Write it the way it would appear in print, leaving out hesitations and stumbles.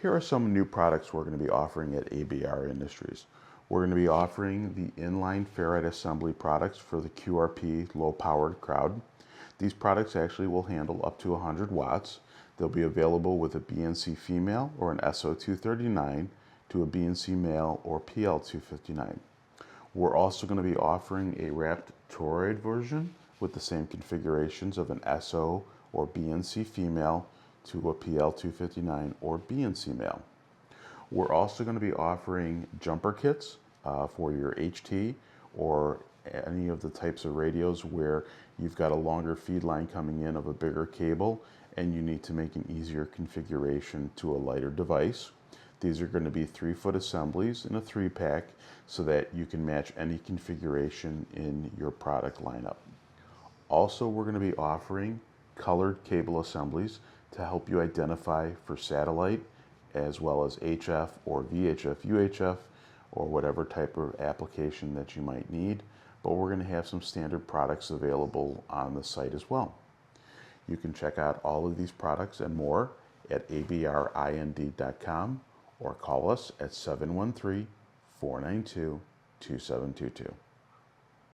Here are some new products we're going to be offering at ABR Industries. We're going to be offering the inline ferrite assembly products for the QRP low-powered crowd. These products actually will handle up to 100 watts. They'll be available with a BNC female or an SO239 to a BNC male or PL259. We're also going to be offering a wrapped toroid version with the same configurations of an SO or BNC female to a PL259 or BNC male. We're also going to be offering jumper kits for your HT or any of the types of radios where you've got a longer feed line coming in of a bigger cable and you need to make an easier configuration to a lighter device. These are going to be 3-foot assemblies in a 3-pack so that you can match any configuration in your product lineup. Also, we're going to be offering colored cable assemblies to help you identify for satellite as well as HF or VHF, UHF, or whatever type of application that you might need. But we're going to have some standard products available on the site as well. You can check out all of these products and more at abrind.com or call us at 713-492-2722.